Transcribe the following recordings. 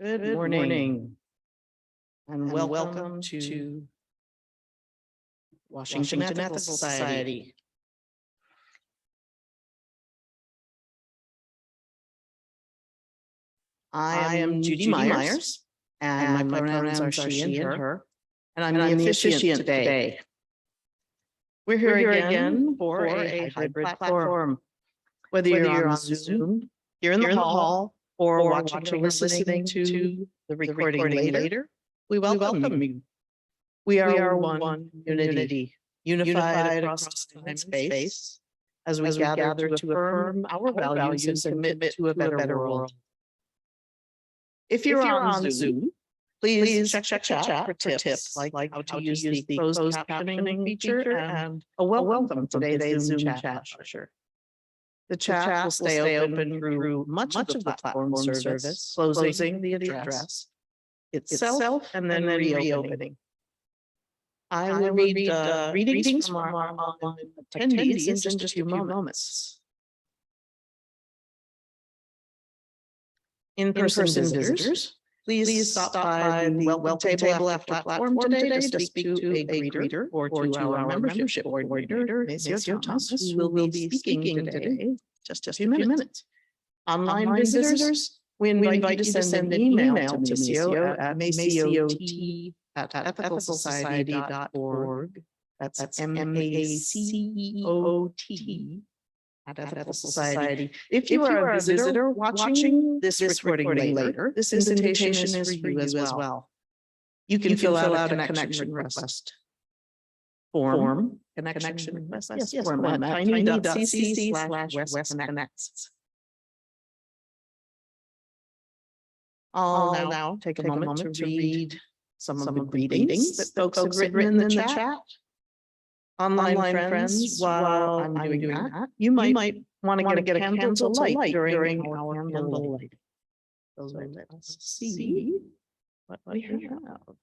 Good morning, and welcome to Washington Ethical Society. I am Judy Myers, and my pronouns are she and her, and I'm the officiant today. We're here again for a hybrid platform. Whether you're on Zoom, here in the hall, or watching or listening to the recording later, we welcome you. We are one unity, unified across time and space, as we gather to affirm our values and commit to a better world. If you're on Zoom, please check chat for tips like how to use the closed captioning feature and a welcome from today's Zoom chat feature. The chat will stay open through much of the platform service, closing the address itself and then reopening. I will read readings from our online attendees in just a few moments. In-person visitors, please stop by the welcome table after platform today to speak to a greeter or to our membership coordinator, Maceo, who will be speaking today just a few minutes. Online visitors, we invite you to send an email to Maceo at maceot@ethicalsociety.org. That's MACEOT at Ethical Society. If you are a visitor watching this recording later, this invitation is for you as well. You can fill out a connection request form. Connection request, yes, form at tiny.cc/westconnects. I'll now take a moment to read some of the greetings that folks have written in the chat. Online friends, while I'm doing that, you might want to get a candle to light during our candle lighting. So let's see what we have.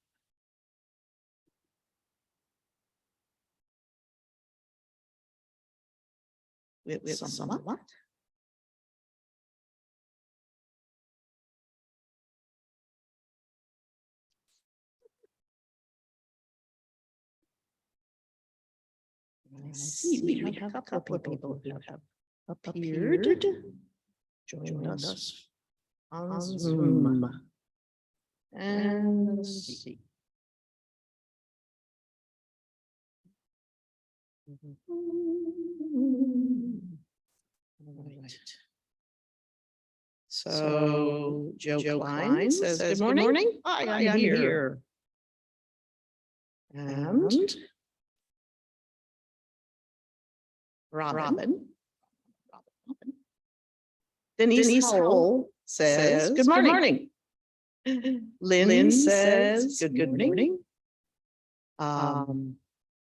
With somewhat. I see we have a couple of people who have appeared, joined us on Zoom. And let's see. Right. So Joe Klein says, good morning. Hi, I'm here. And Robin. Denise Howell says, good morning. Lynn says, good morning.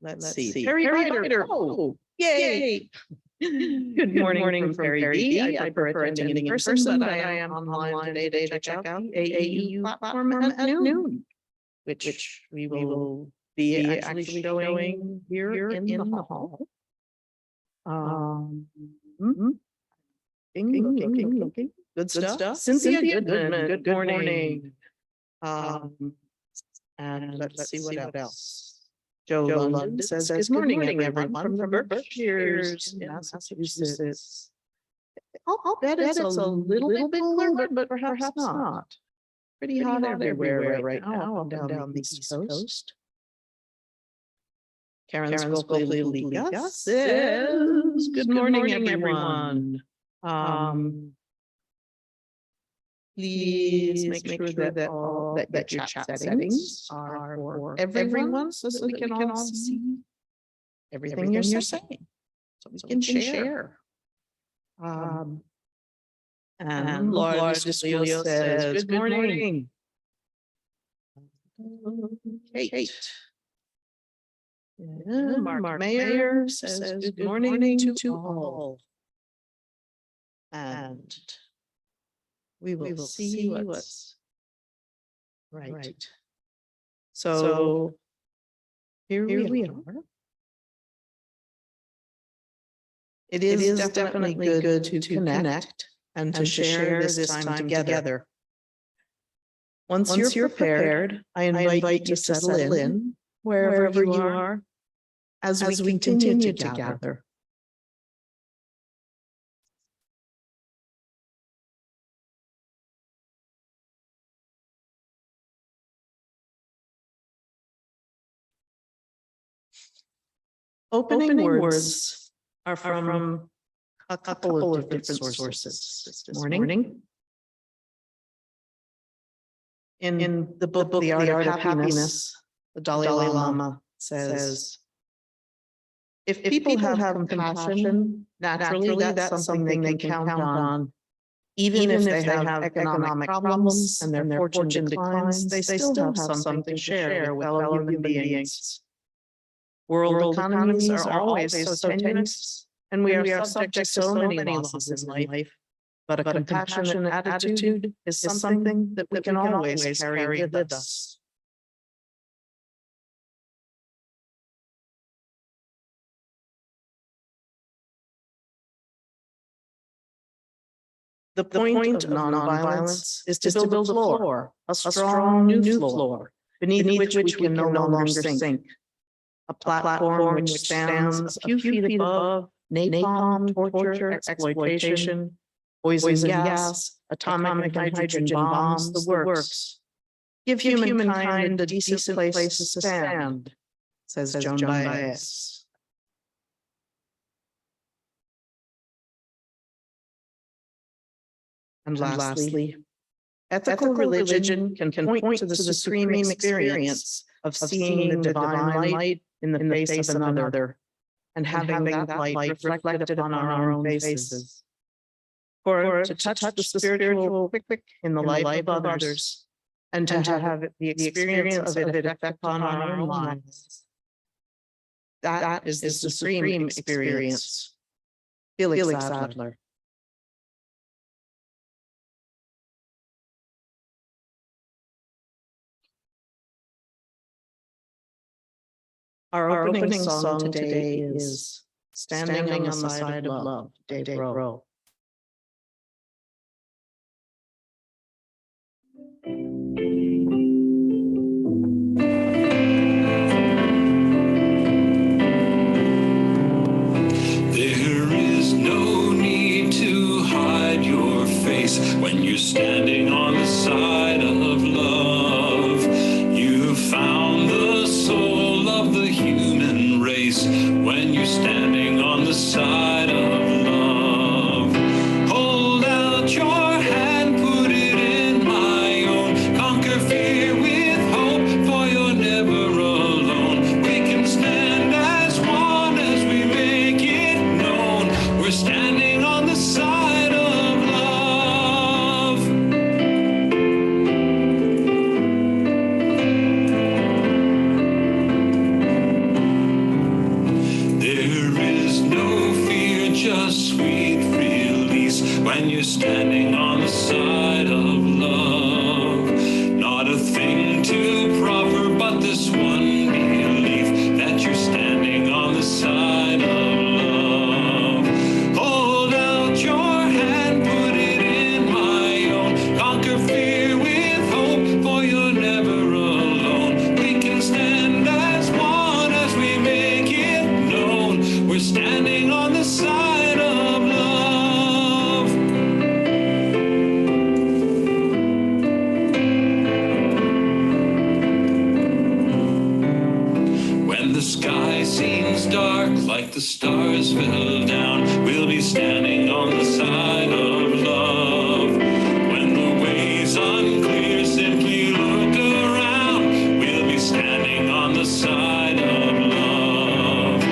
Let's see. Perry Ryder. Oh, yay. Good morning from Perry D. I prefer attending in person, but I am online today to check out the AEU platform at noon, which we will be actually showing here in the hall. Looking. Good stuff. Cynthia Goodman, good morning. And let's see what else. Joe London says, good morning, everyone from Berkshire in Massachusetts. I'll bet it's a little bit cooler, but perhaps not. Pretty hot everywhere right now up and down the East Coast. Karen Scopely says, good morning, everyone. Please make sure that your chat settings are for everyone so that we can all see everything you're saying, so we can share. And Laura Desculio says, good morning. Kate. Yeah, Mark Mayer says, good morning to all. And we will see what's right. So here we are. It is definitely good to connect and to share this time together. Once you're prepared, I invite you to settle in wherever you are as we continue to gather. Opening words are from a couple of different sources this morning. In the book, The Art of Happiness, the Dalai Lama says, if people have compassion, naturally that's something they can count on. Even if they have economic problems and their fortune declines, they still have something to share with fellow human beings. World economies are always so tenuous, and we are subject to so many losses in life. But a compassionate attitude is something that we can always carry with us. The point of nonviolence is to build a floor, a strong new floor, beneath which we can no longer sink. A platform which stands a few feet above napalm, torture, exploitation, poison gas, atomic and hydrogen bombs, the works. Give humankind a decent place to stand, says Joan Baez. And lastly, ethical religion can point to the supreme experience of seeing the divine light in the face of another, and having that light reflected upon our own faces. For to touch the spiritual quick in the life of others, and to have the experience of it affect upon our own lives. That is the supreme experience. Felix Adler. Our opening song today is Standing on the Side of Love, Dave Grohl. There is no need to hide your face when you're standing on the side of love. You found the soul of the human race when you're standing on the side of love. Hold out your hand, put it in my own. Conquer fear with hope, for you're never alone. We can stand as one as we make it known. We're standing on the side of love. There is no fear, just sweet release when you're standing on the side of love. Not a thing too proper, but this one belief that you're standing on the side of love. Hold out your hand, put it in my own. Conquer fear with hope, for you're never alone. We can stand as one as we make it known. We're standing on the side of love. When the sky seems dark, like the stars fell down, we'll be standing on the side of love. When the way's unclear, simply look around, we'll be standing on the side of love.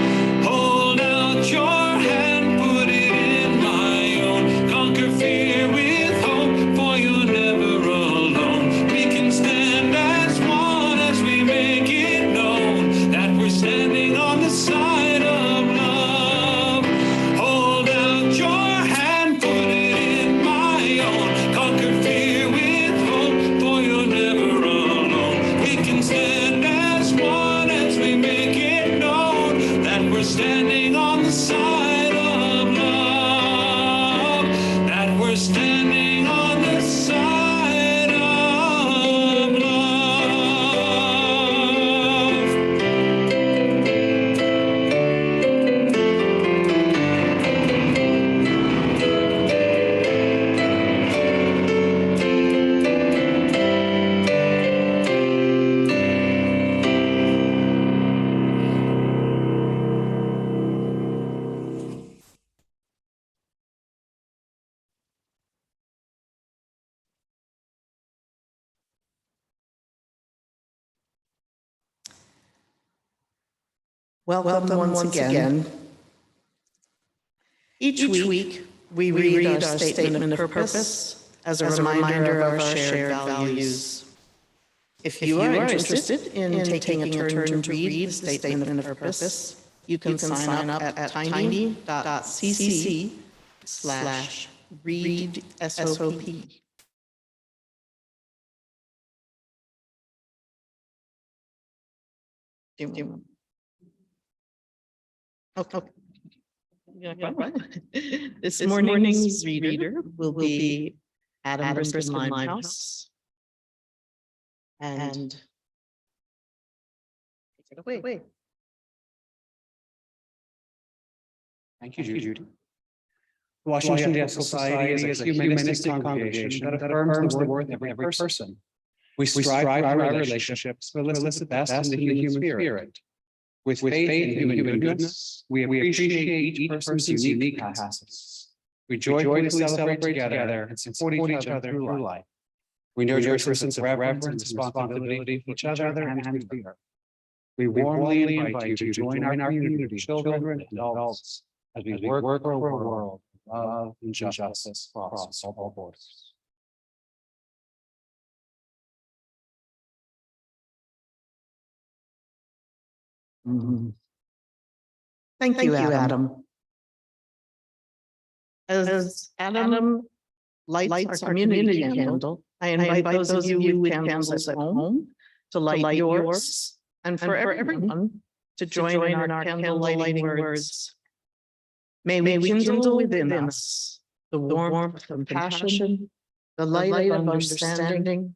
Hold out your hand, put it in my own. Conquer fear with hope, for you're never alone. We can stand as one as we make it known that we're standing on the side of love. Welcome once again. Each week, we read our statement of purpose as a reminder of our shared values. If you are interested in taking a turn to read the statement of purpose, you can sign up at tiny.cc/readsop. Okay. This morning's reader will be Adam Briskin Limehouse. And take it away. Thank you, Judy. The Washington Deaf Society is a humanistic congregation that affirms the worth of every person. We strive for our relationships to elicit the best in the human spirit. With faith in human goodness, we appreciate each person's unique capacities. We joyfully celebrate together and support each other through life. We nurture a sense of reverence and responsibility for each other and fear. We warmly invite you to join our community of children and adults as we work for a world of love and justice across all borders. Thank you, Adam. As Adam lights our community candle, I invite those of you with candles at home to light yours, and for everyone to join in our candle lighting words. May we kindle within us the warmth of compassion, the light of understanding,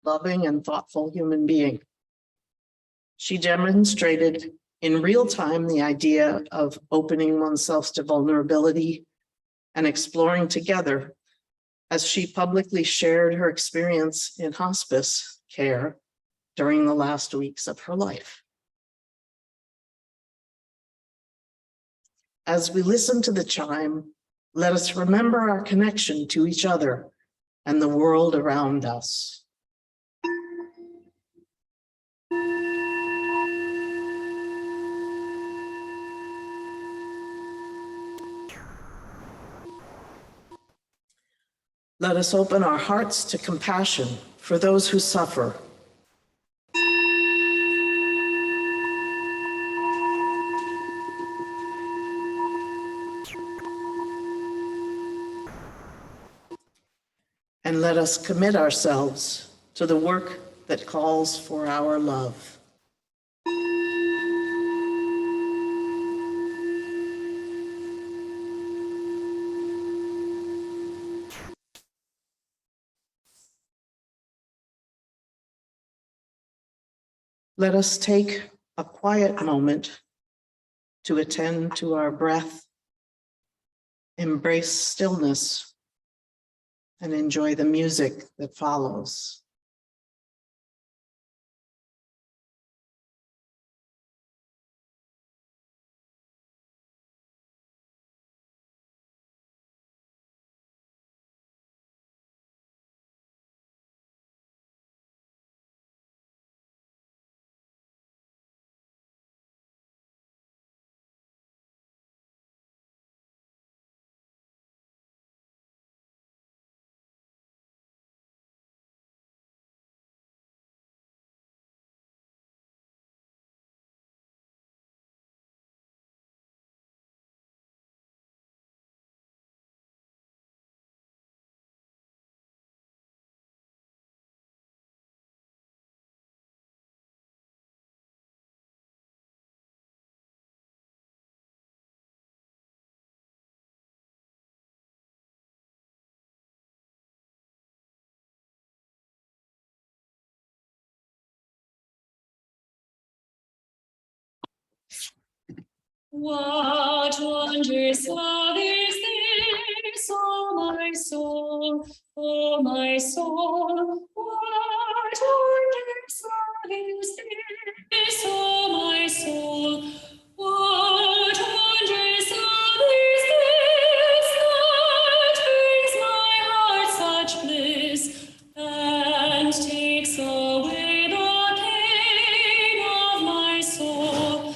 loving and thoughtful human being. She demonstrated in real time the idea of opening oneself to vulnerability and exploring together as she publicly shared her experience in hospice care during the last weeks of her life. As we listen to the chime, let us remember our connection to each other and the world around us. Let us open our hearts to compassion for those who suffer. And let us commit ourselves to the work that calls for our love. Let us take a quiet moment to attend to our breath, embrace stillness, and enjoy the music that follows. What wondrous love is this, oh my soul, oh my soul? What wondrous love is this, oh my soul? What wondrous love is this that brings my heart such bliss and takes away the pain of my soul,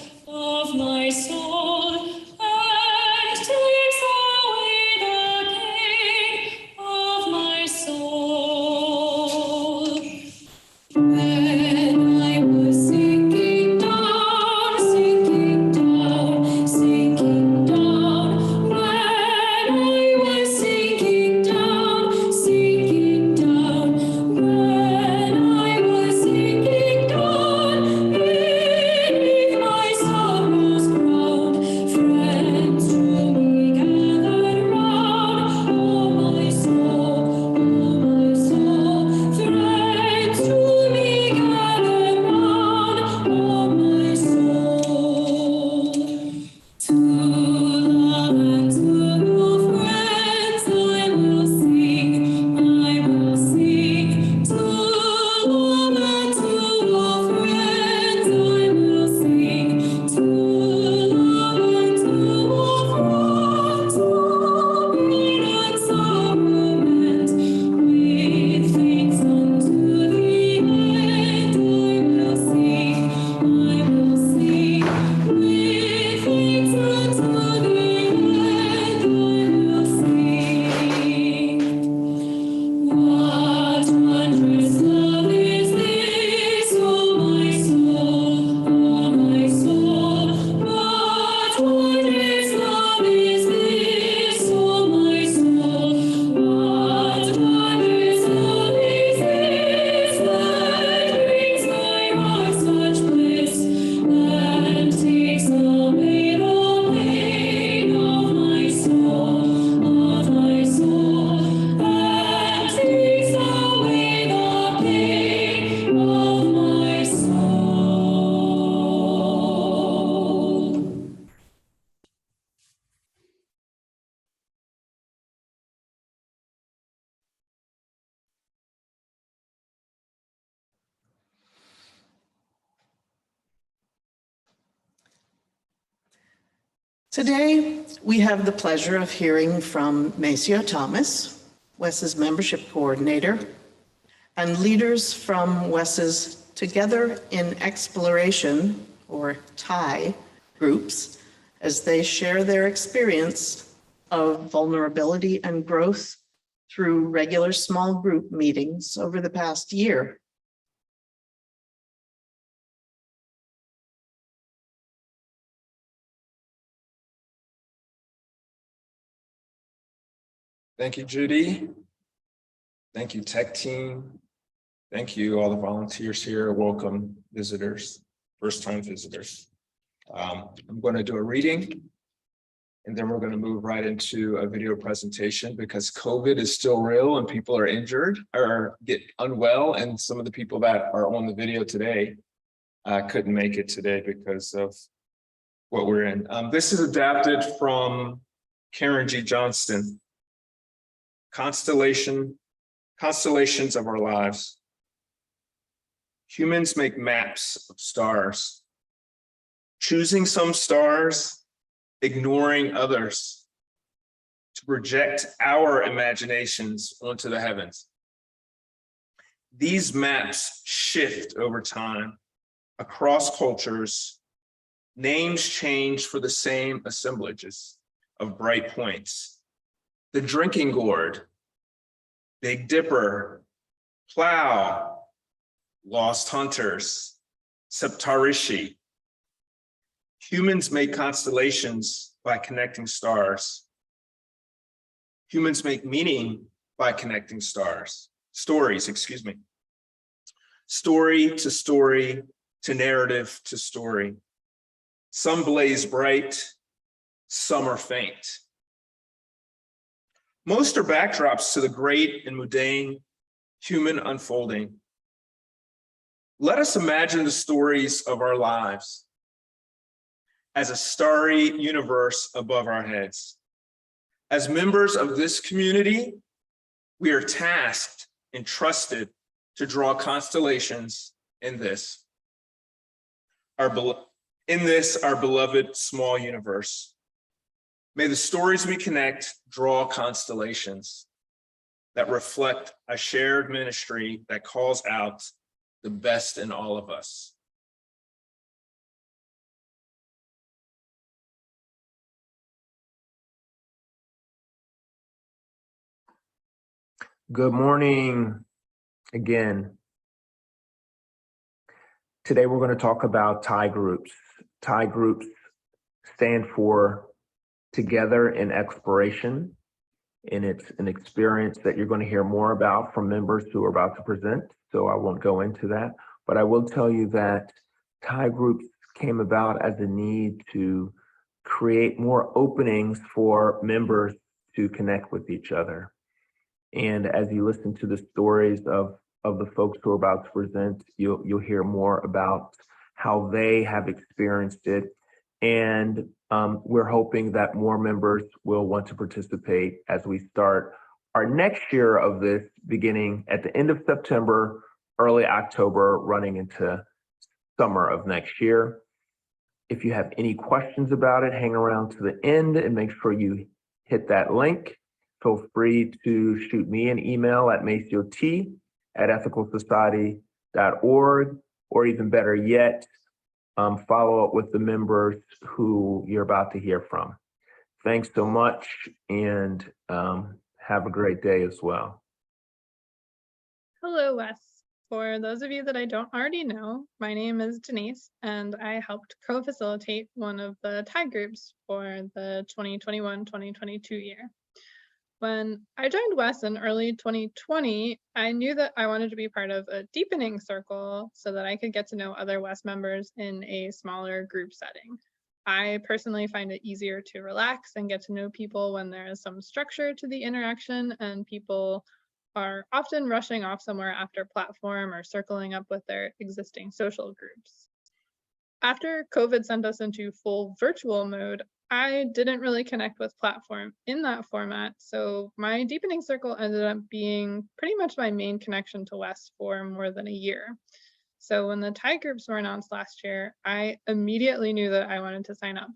and takes away the pain of my soul. When I was sinking down, sinking down, sinking down. When I was sinking down, sinking down. When I was sinking down, beneath my sorrow's crown, friends to me gathered round. Oh my soul, friends to me gathered round. Oh my soul. To love and to friends I will sing, I will sing. To love and to friends I will sing. To love and to friends, pain and sorrow meant, with thanks unto the end I will sing, I will sing. With thanks unto the end I will sing. What wondrous love is this, oh my soul, oh my soul? What wondrous love is this, oh my soul? What wondrous love is this that brings my heart such bliss and takes away the pain of my soul, and takes away the pain of my soul. Today, we have the pleasure of hearing from Maceo Thomas, WES's membership coordinator, and leaders from WES's Together in Exploration, or TIE, groups, as they share their experience of vulnerability and growth through regular small group meetings over the past year. Thank you, Judy. Thank you, tech team. Thank you, all the volunteers here. Welcome, visitors, first-time visitors. I'm going to do a reading, and then we're going to move right into a video presentation because COVID is still real and people are injured or get unwell. And some of the people that are on the video today couldn't make it today because of what we're in. This is adapted from Karen G. Johnston. Constellations of our lives. Humans make maps of stars, choosing some stars, ignoring others, to project our imaginations onto the heavens. These maps shift over time, across cultures. Names change for the same assemblages of bright points. The drinking gourd, Big Dipper, Plow, Lost Hunters, Septarishi. Humans make constellations by connecting stars. Humans make meaning by connecting stories, excuse me. Story to narrative to story. Some blaze bright, some are faint. Most are backdrops to the great and mundane human unfolding. Let us imagine the stories of our lives as a starry universe above our heads. As members of this community, we are tasked and trusted to draw constellations in this, our beloved small universe. May the stories we connect draw constellations that reflect a shared ministry that calls out the best in all of us. Good morning again. Today we're going to talk about TIE groups. TIE groups stand for Together in Exploration, and it's an experience that you're going to hear more about from members who are about to present, so I won't go into that. But I will tell you that TIE groups came about as a need to create more openings for members to connect with each other. And as you listen to the stories of the folks who are about to present, you'll hear more about how they have experienced it. And we're hoping that more members will want to participate as we start our next year of this, beginning at the end of September, early October, running into summer of next year. If you have any questions about it, hang around to the end and make sure you hit that link. Feel free to shoot me an email at maceot@ethicalsociety.org, or even better yet, follow up with the members who you're about to hear from. Thanks so much, and have a great day as well. Hello, Wes. For those of you that I don't already know, my name is Denise, and I helped co-facilitate one of the TIE groups for the 2021-2022 year. When I joined Wes in early 2020, I knew that I wanted to be part of a deepening circle so that I could get to know other Wes members in a smaller group setting. I personally find it easier to relax and get to know people when there is some structure to the interaction, and people are often rushing off somewhere after platform or circling up with their existing social groups. After COVID sent us into full virtual mode, I didn't really connect with platform in that format, so my deepening circle ended up being pretty much my main connection to Wes for more than a year. So when the TIE groups were announced last year, I immediately knew that I wanted to sign up.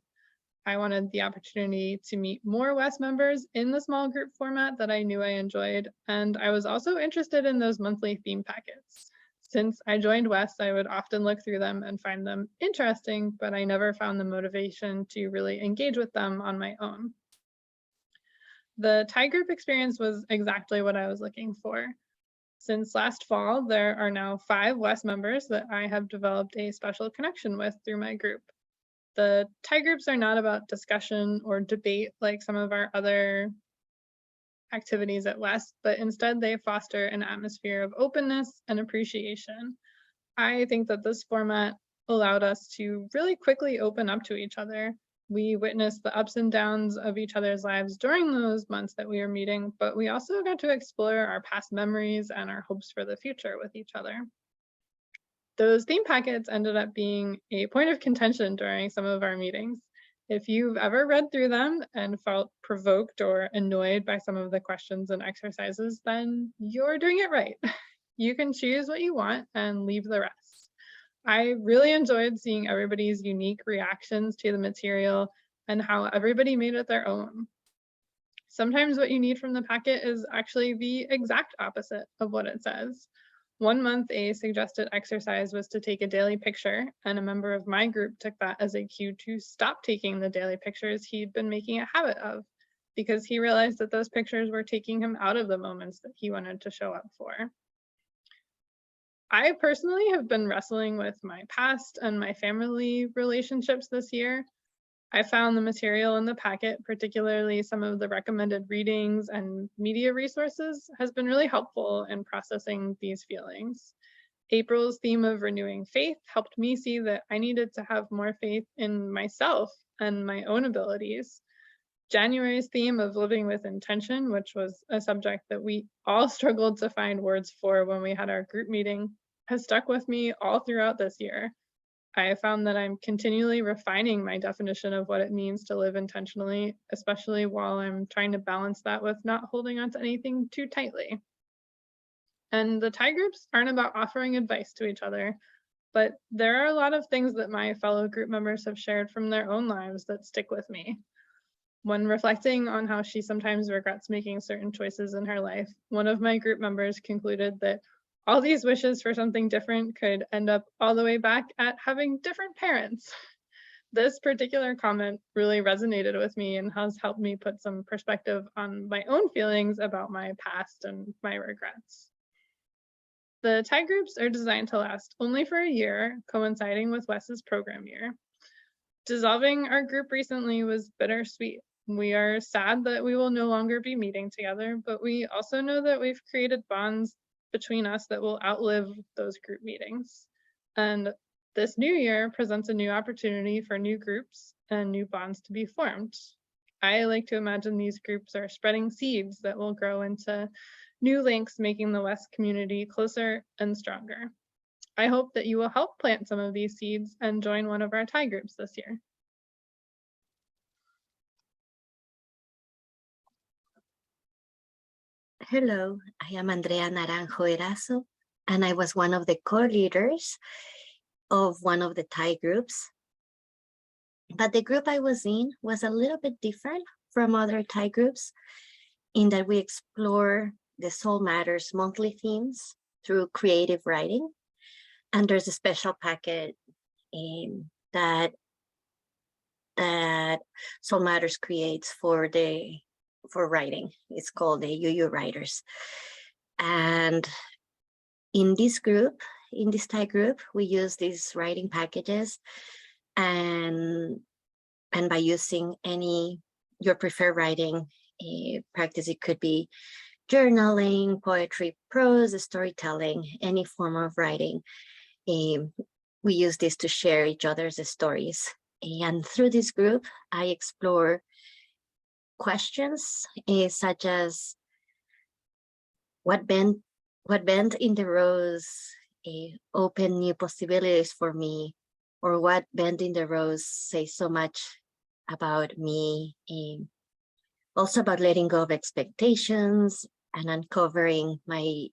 I wanted the opportunity to meet more Wes members in the small group format that I knew I enjoyed, and I was also interested in those monthly theme packets. Since I joined Wes, I would often look through them and find them interesting, but I never found the motivation to really engage with them on my own. The TIE group experience was exactly what I was looking for. Since last fall, there are now 5 Wes members that I have developed a special connection with through my group. The TIE groups are not about discussion or debate like some of our other activities at Wes, but instead they foster an atmosphere of openness and appreciation. I think that this format allowed us to really quickly open up to each other. We witnessed the ups and downs of each other's lives during those months that we were meeting, but we also got to explore our past memories and our hopes for the future with each other. Those theme packets ended up being a point of contention during some of our meetings. If you've ever read through them and felt provoked or annoyed by some of the questions and exercises, then you're doing it right. You can choose what you want and leave the rest. I really enjoyed seeing everybody's unique reactions to the material and how everybody made it their own. Sometimes what you need from the packet is actually the exact opposite of what it says. One month, a suggested exercise was to take a daily picture, and a member of my group took that as a cue to stop taking the daily pictures he'd been making a habit of, because he realized that those pictures were taking him out of the moments that he wanted to show up for. I personally have been wrestling with my past and my family relationships this year. I found the material in the packet, particularly some of the recommended readings and media resources, has been really helpful in processing these feelings. April's theme of renewing faith helped me see that I needed to have more faith in myself and my own abilities. January's theme of living with intention, which was a subject that we all struggled to find words for when we had our group meeting, has stuck with me all throughout this year. I found that I'm continually refining my definition of what it means to live intentionally, especially while I'm trying to balance that with not holding on to anything too tightly. And the tie groups aren't about offering advice to each other, but there are a lot of things that my fellow group members have shared from their own lives that stick with me. When reflecting on how she sometimes regrets making certain choices in her life, one of my group members concluded that all these wishes for something different could end up all the way back at having different parents. This particular comment really resonated with me and has helped me put some perspective on my own feelings about my past and my regrets. The tie groups are designed to last only for a year, coinciding with Wes's program year. Dissolving our group recently was bittersweet. We are sad that we will no longer be meeting together, but we also know that we've created bonds between us that will outlive those group meetings. And this new year presents a new opportunity for new groups and new bonds to be formed. I like to imagine these groups are spreading seeds that will grow into new links, making the West community closer and stronger. I hope that you will help plant some of these seeds and join one of our tie groups this year. Hello, I am Andrea Naranjo Erazo, and I was one of the co-leaders of one of the tie groups. But the group I was in was a little bit different from other tie groups in that we explore the Soul Matters monthly themes through creative writing. And there's a special packet that Soul Matters creates for writing. It's called the UU Writers. And in this group, in this tie group, we use these writing packages, and by using your preferred writing practice, it could be journaling, poetry, prose, storytelling, any form of writing. We use this to share each other's stories. And through this group, I explore questions such as what bend in the rose open new possibilities for me, or what bend in the rose says so much about me. Also about letting go of expectations and uncovering my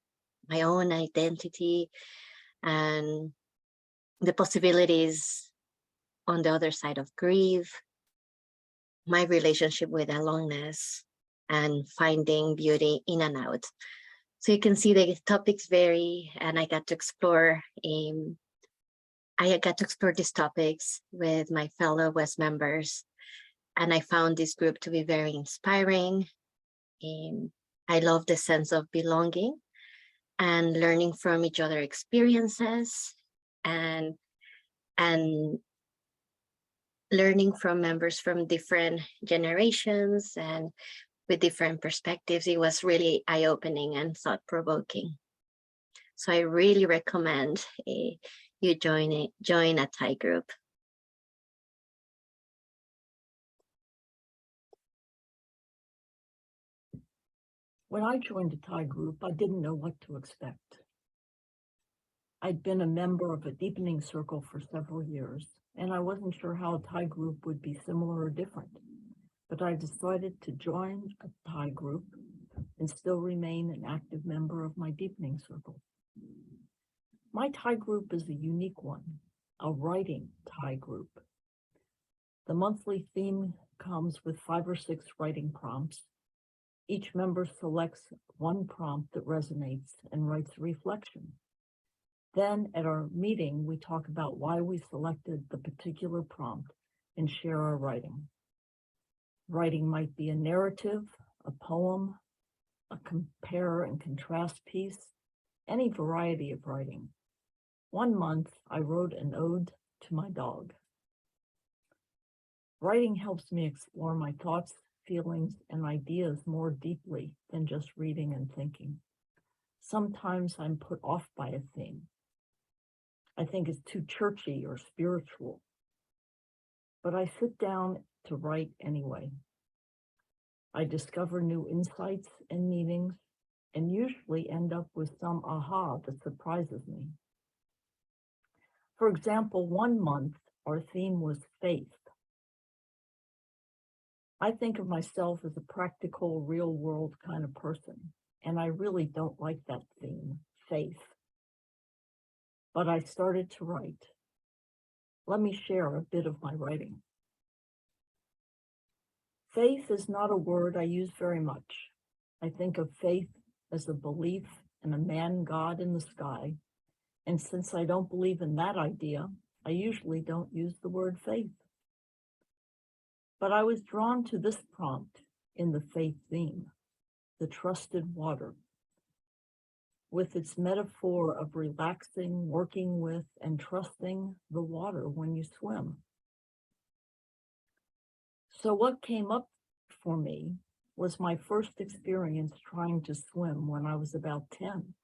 own identity and the possibilities on the other side of grief, my relationship with aloneness, and finding beauty in and out. So you can see the topics vary, and I got to explore these topics with my fellow West members, and I found this group to be very inspiring. I love the sense of belonging and learning from each other's experiences, and learning from members from different generations and with different perspectives. It was really eye-opening and thought-provoking. So I really recommend you join a tie group. When I joined a tie group, I didn't know what to expect. I'd been a member of a deepening circle for several years, and I wasn't sure how a tie group would be similar or different. But I decided to join a tie group and still remain an active member of my deepening circle. My tie group is a unique one, a writing tie group. The monthly theme comes with 5 or 6 writing prompts. Each member selects one prompt that resonates and writes a reflection. Then at our meeting, we talk about why we selected the particular prompt and share our writing. Writing might be a narrative, a poem, a compare and contrast piece, any variety of writing. One month, I wrote an ode to my dog. Writing helps me explore my thoughts, feelings, and ideas more deeply than just reading and thinking. Sometimes I'm put off by a theme. I think it's too churchy or spiritual, but I sit down to write anyway. I discover new insights and meanings, and usually end up with some aha that surprises me. For example, one month, our theme was faith. I think of myself as a practical, real world kind of person, and I really don't like that theme, faith. But I started to write. Let me share a bit of my writing. Faith is not a word I use very much. I think of faith as a belief in a man God in the sky, and since I don't believe in that idea, I usually don't use the word faith. But I was drawn to this prompt in the faith theme, the trusted water, with its metaphor of relaxing, working with, and trusting the water when you swim. So what came up for me was my first experience trying to swim when I was about 10.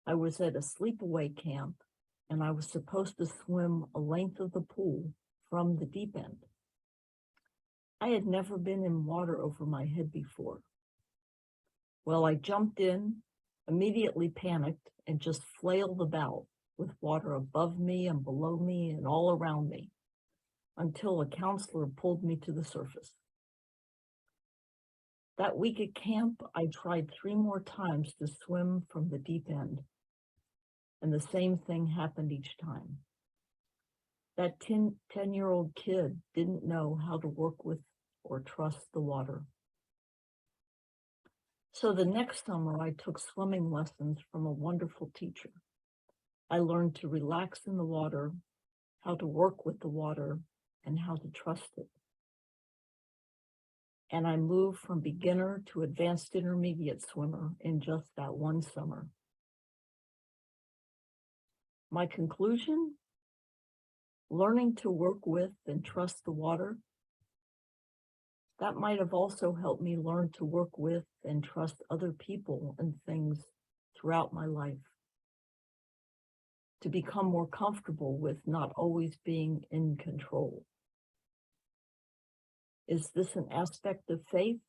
I was at a sleepaway camp and I was supposed to swim a length of the pool from the deep end. I had never been in water over my head before. Well, I jumped in, immediately panicked, and just flailed about with water above me and below me and all around me until a counselor pulled me to the surface. That week at camp, I tried 3 more times to swim from the deep end, and the same thing happened each time. That 10-year-old kid didn't know how to work with or trust the water. So the next summer, I took swimming lessons from a wonderful teacher. I learned to relax in the water, how to work with the water, and how to trust it. And I moved from beginner to advanced intermediate swimmer in just that one summer. My conclusion? Learning to work with and trust the water, that might have also helped me learn to work with and trust other people and things throughout my life, to become more comfortable with not always being in control. Is this an aspect of faith?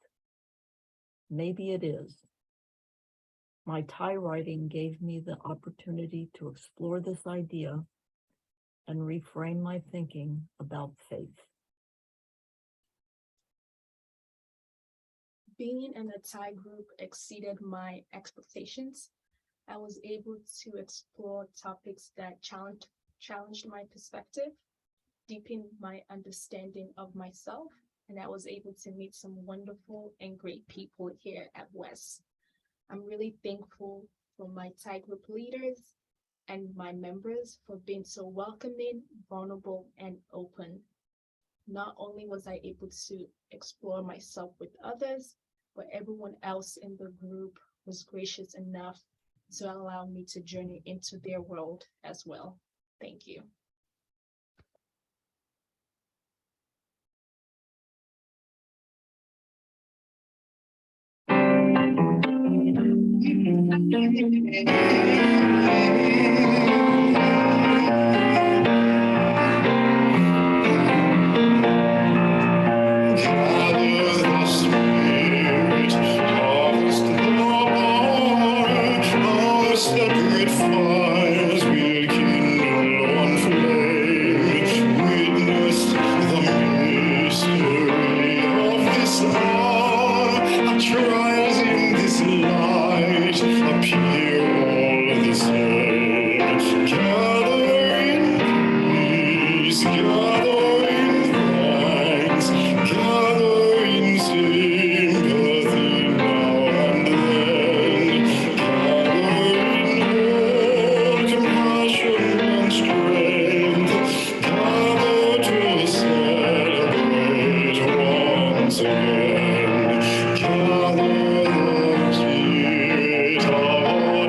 Maybe it is. My Thai writing gave me the opportunity to explore this idea and reframe my thinking about faith. Being in a Thai group exceeded my expectations. I was able to explore topics that challenged my perspective, deepened my understanding of myself, and I was able to meet some wonderful and great people here at West. I'm really thankful for my Thai group leaders and my members for being so welcoming, vulnerable, and open. Not only was I able to explore myself with others, but everyone else in the group was gracious enough to allow me to journey into their world as well. Thank you. Separate fires will kindle on flame. Witness the mystery of this hour. Trials in this light appear all the same. Gather in peace, gather in thanks, gather in sympathy now and then. Compassion and strength, gather to celebrate once again. Gather the spirit of our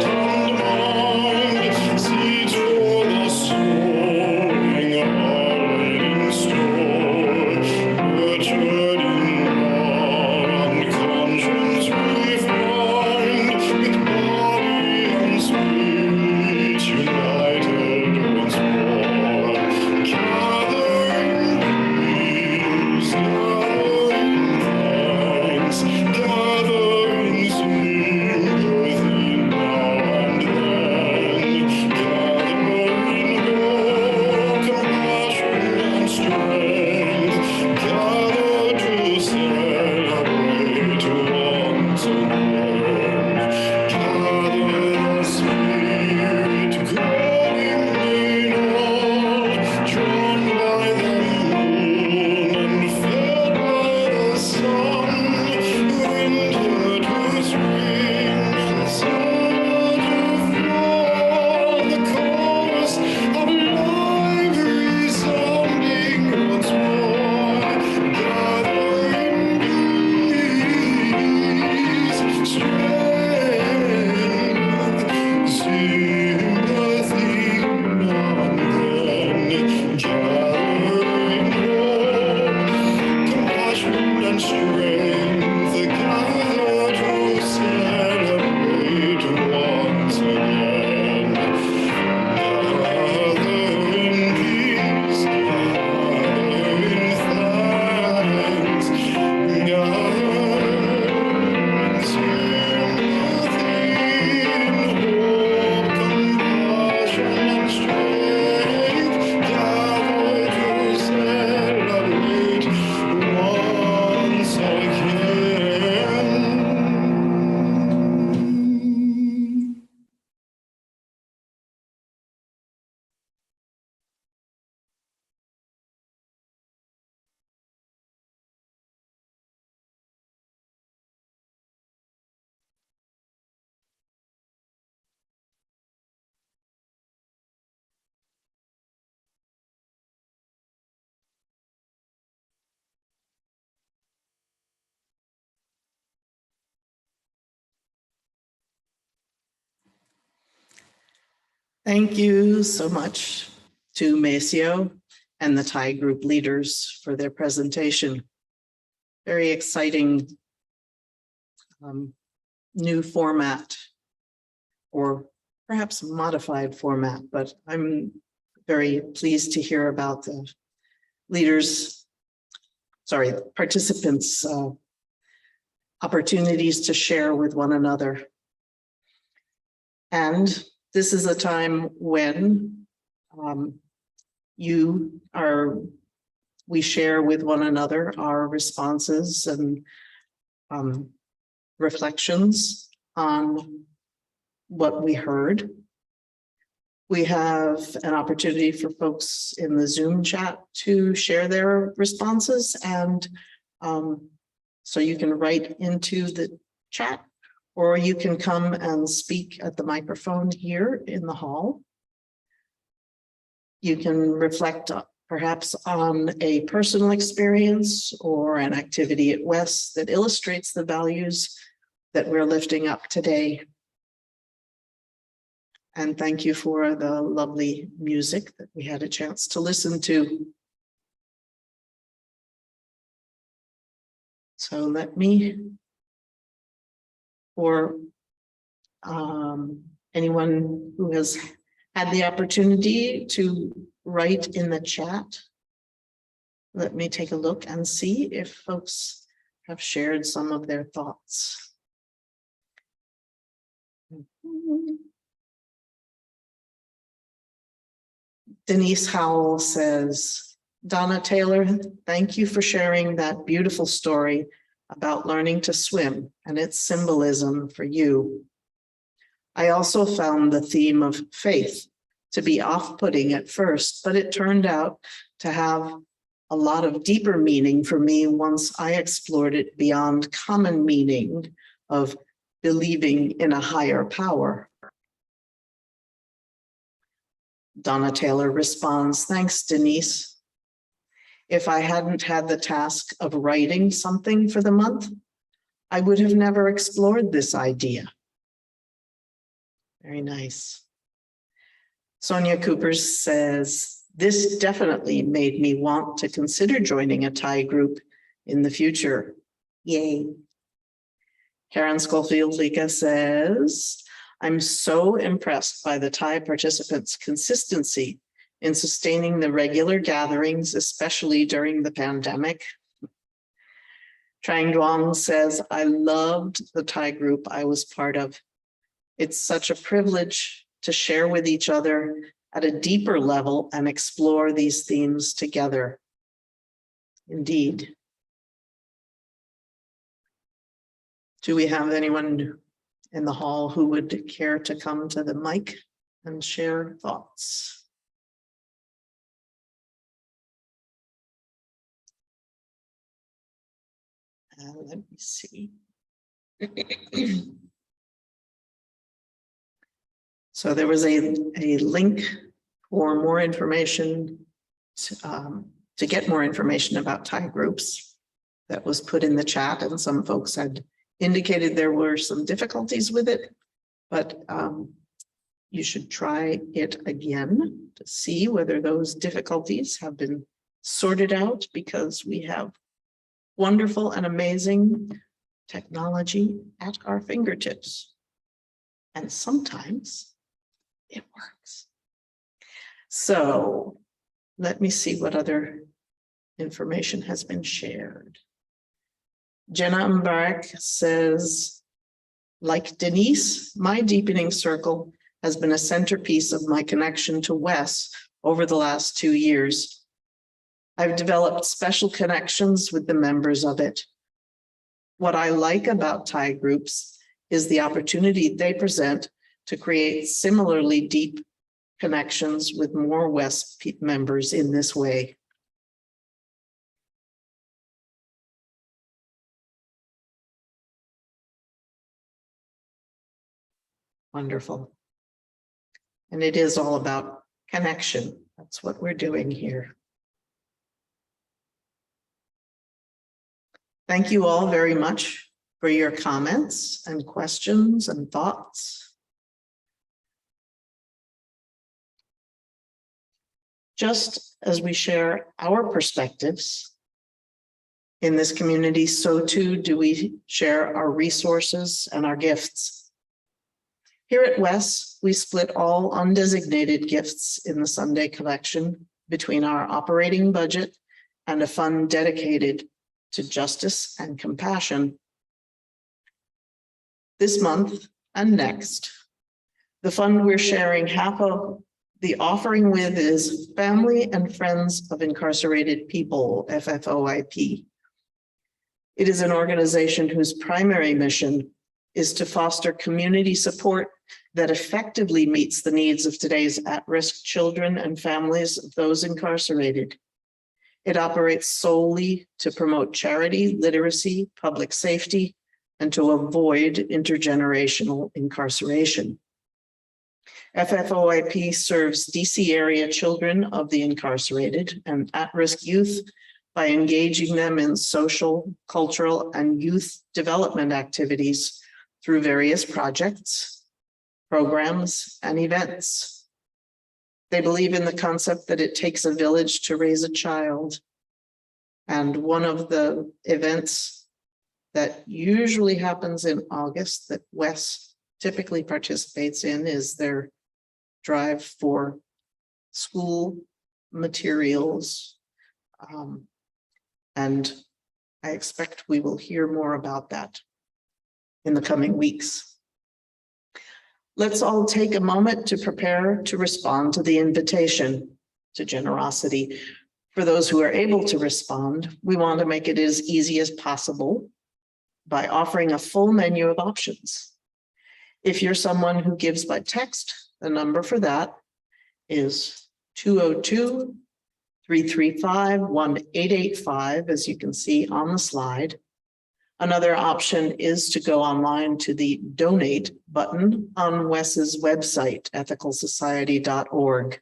Thank you so much to Maceo and the Thai group leaders for their presentation. Very exciting new format, or perhaps modified format, but I'm very pleased to hear about the participants' opportunities to share with one another. And this is a time when we share with one another our responses and reflections on what we heard. We have an opportunity for folks in the Zoom chat to share their responses, and so you can write into the chat, or you can come and speak at the microphone here in the hall. You can reflect perhaps on a personal experience or an activity at West that illustrates the values that we're lifting up today. And thank you for the lovely music that we had a chance to listen to. So let me, for anyone who has had the opportunity to write in the chat, let me take a look and see if folks have shared some of their thoughts. Denise Howell says, Donna Taylor, thank you for sharing that beautiful story about learning to swim and its symbolism for you. I also found the theme of faith to be off-putting at first, but it turned out to have a lot of deeper meaning for me once I explored it beyond common meaning of believing in a higher power. Donna Taylor responds, thanks, Denise. If I hadn't had the task of writing something for the month, I would have never explored this idea. Very nice. Sonia Cooper says, this definitely made me want to consider joining a Thai group in the future. Yay. Karen Schofield-Lika says, I'm so impressed by the Thai participants' consistency in sustaining the regular gatherings, especially during the pandemic. Trang Duong says, I loved the Thai group I was part of. It's such a privilege to share with each other at a deeper level and explore these themes together. Indeed. Do we have anyone in the hall who would care to come to the mic and share thoughts? Let me see. So there was a link for more information, to get more information about Thai groups that was put in the chat, and some folks had indicated there were some difficulties with it, but you should try it again to see whether those difficulties have been sorted out, because we have wonderful and amazing technology at our fingertips. And sometimes it works. So let me see what other information has been shared. Jenna Mbarak says, like Denise, my deepening circle has been a centerpiece of my connection to Wes over the last 2 years. I've developed special connections with the members of it. What I like about Thai groups is the opportunity they present to create similarly deep connections with more Wes members in this way. Wonderful. And it is all about connection. That's what we're doing here. Thank you all very much for your comments and questions and thoughts. Just as we share our perspectives in this community, so too do we share our resources and our gifts. Here at WES, we split all undesignated gifts in the Sunday collection between our operating budget and a fund dedicated to justice and compassion. This month and next, the fund we're sharing half of the offering with is Family and Friends of Incarcerated People, FFOIP. It is an organization whose primary mission is to foster community support that effectively meets the needs of today's at-risk children and families of those incarcerated. It operates solely to promote charity, literacy, public safety, and to avoid intergenerational incarceration. FFOIP serves DC area children of the incarcerated and at-risk youth by engaging them in social, cultural, and youth development activities through various projects, programs, and events. They believe in the concept that it takes a village to raise a child. And one of the events that usually happens in August that WES typically participates in is their drive for school materials. And I expect we will hear more about that in the coming weeks. Let's all take a moment to prepare to respond to the invitation to generosity. For those who are able to respond, we want to make it as easy as possible by offering a full menu of options. If you're someone who gives by text, the number for that is 202-335-1885, as you can see on the slide. Another option is to go online to the donate button on WES's website, ethicalsociety.org.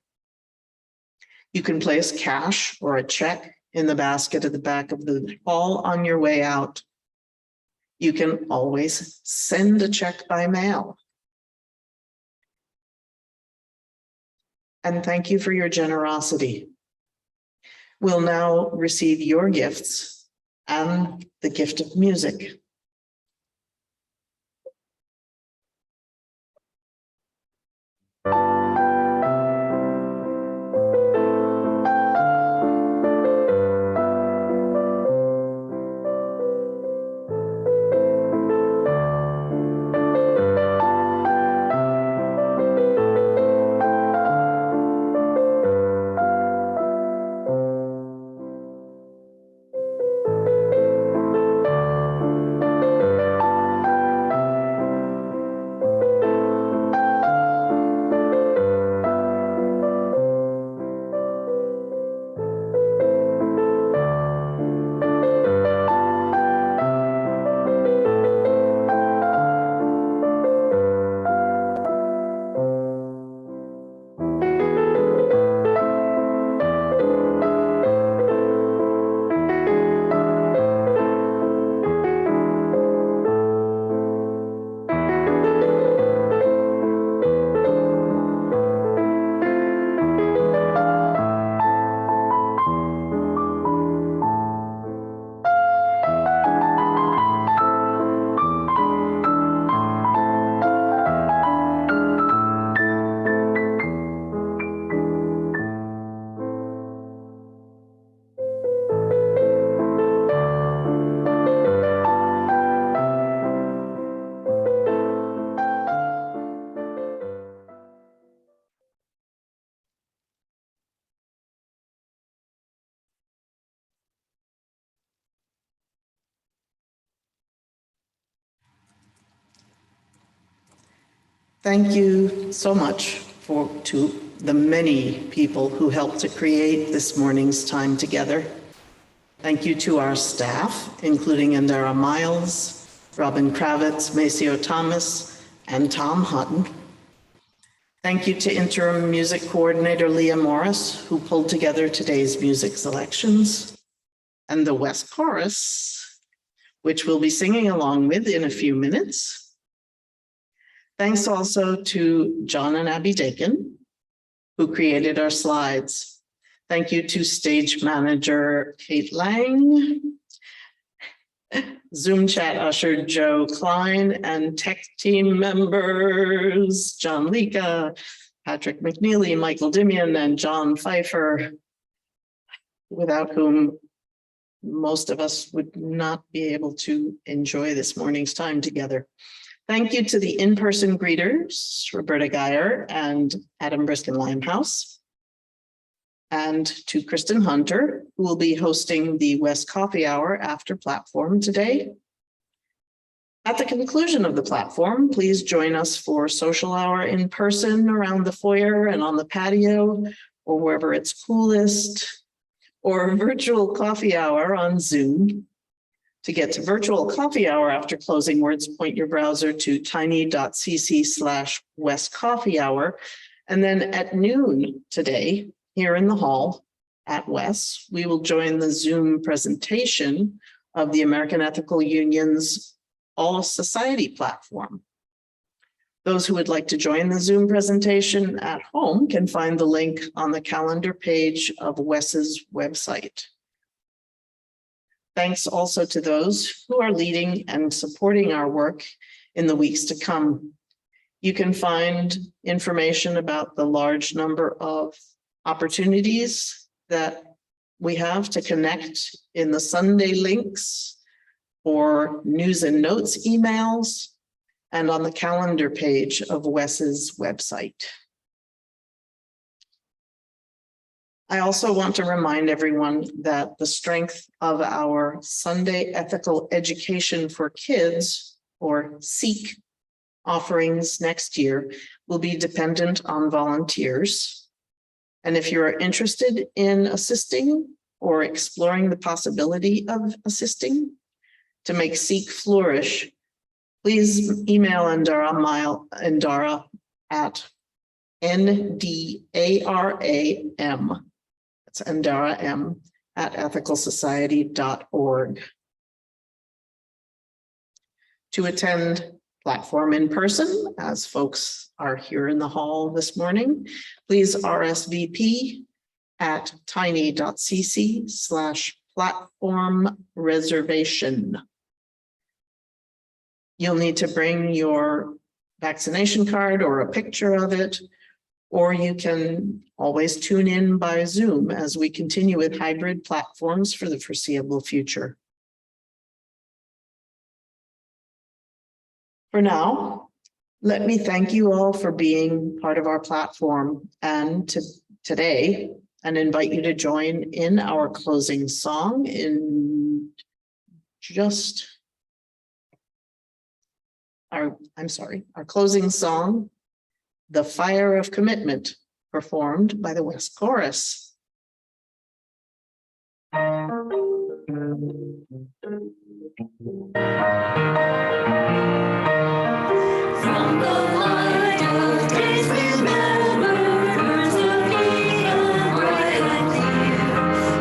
You can place cash or a check in the basket at the back of the hall on your way out. You can always send a check by mail. And thank you for your generosity. We'll now receive your gifts and the gift of music. Thank you so much to the many people who helped to create this morning's time together. Thank you to our staff, including Indira Miles, Robin Kravitz, Maceo Thomas, and Tom Hutton. Thank you to interim music coordinator Leah Morris, who pulled together today's music selections, and the WES Chorus, which we'll be singing along with in a few minutes. Thanks also to John and Abby Dakin, who created our slides. Thank you to stage manager Kate Lang, Zoom chat usher Joe Klein, and tech team members John Lika, Patrick McNeely, Michael Dimian, and John Pfeiffer, without whom most of us would not be able to enjoy this morning's time together. Thank you to the in-person greeters, Roberta Geyer and Adam Briskin Limehouse, and to Kristen Hunter, who will be hosting the West Coffee Hour after platform today. At the conclusion of the platform, please join us for social hour in person around the foyer and on the patio, or wherever it's coolest, or virtual coffee hour on Zoom. To get to virtual coffee hour after closing words, point your browser to tiny.cc/West Coffee Hour. And then at noon today, here in the hall at Wes, we will join the Zoom presentation of the American Ethical Union's All Society platform. Those who would like to join the Zoom presentation at home can find the link on the calendar page of Wes's website. Thanks also to those who are leading and supporting our work in the weeks to come. You can find information about the large number of opportunities that we have to connect in the Sunday links or news and notes emails and on the calendar page of Wes's website. I also want to remind everyone that the strength of our Sunday Ethical Education for Kids, or SEEK, offerings next year will be dependent on volunteers. And if you're interested in assisting or exploring the possibility of assisting to make SEEK flourish, please email Ndara at NDARAM. That's Ndara M at ethicalsociety.org. To attend platform in person, as folks are here in the hall this morning, please RSVP at tiny.cc/platform reservation. You'll need to bring your vaccination card or a picture of it, or you can always tune in by Zoom as we continue with hybrid platforms for the foreseeable future. For now, let me thank you all for being part of our platform and today, and invite you to join in our closing song in our closing song, The Fire of Commitment, performed by the West Chorus. From the light of days remember, birds of beacon bright and clear,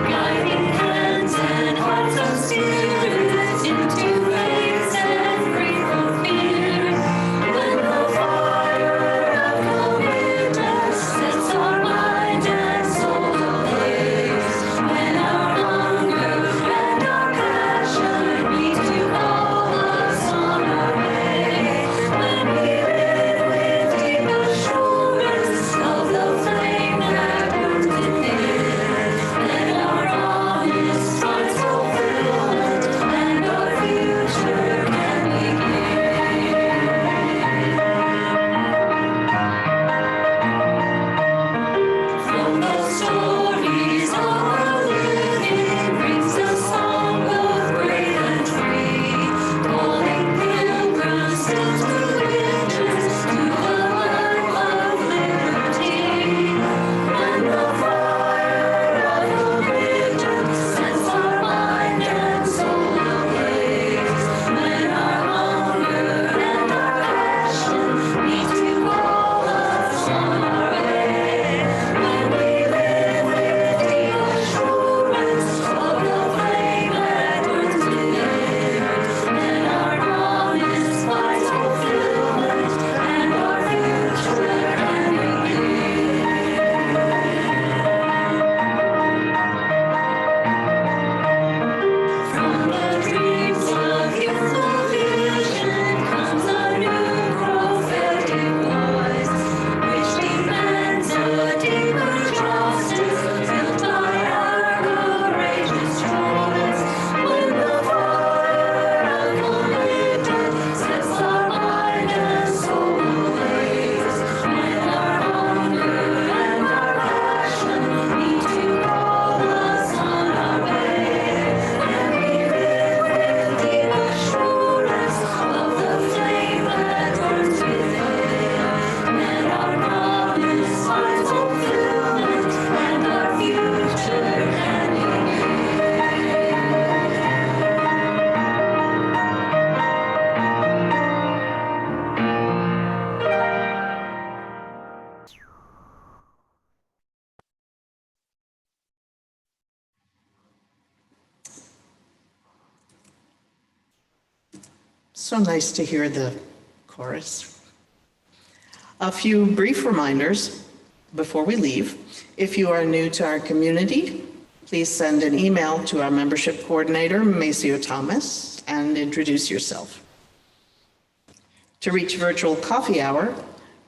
guiding hands and hearts of spirit into faith set free from fear. When the fire of commitment sets our mind and soul ablaze, when our hunger and our passion meet to call us on our way, when we live So nice to hear the chorus. A few brief reminders before we leave. If you are new to our community, please send an email to our membership coordinator, Maceo Thomas, and introduce yourself. To reach virtual coffee hour,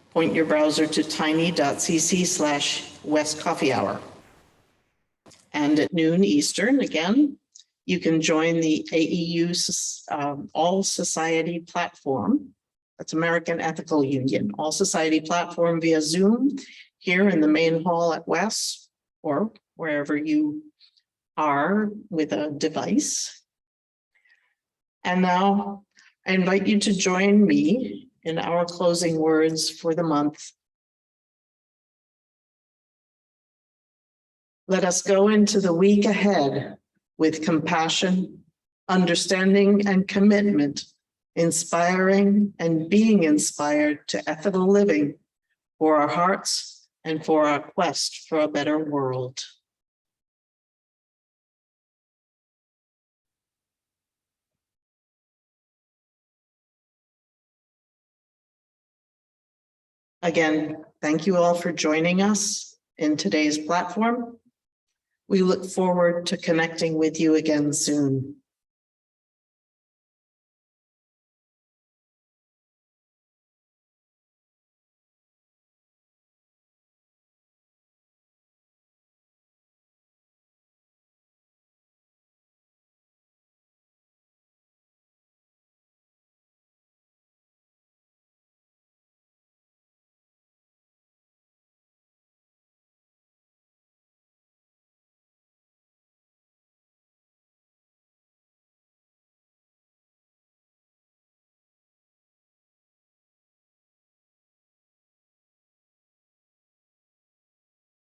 point your browser to tiny.cc/westcoffeehour. And at noon Eastern, again, you can join the AEU All Society platform. That's American Ethical Union, All Society platform via Zoom here in the main hall at West, or wherever you are with a device. And now I invite you to join me in our closing words for the month. Let us go into the week ahead with compassion, understanding, and commitment, inspiring and being inspired to ethical living for our hearts and for our quest for a better world. Again, thank you all for joining us in today's platform. We look forward to connecting with you again soon.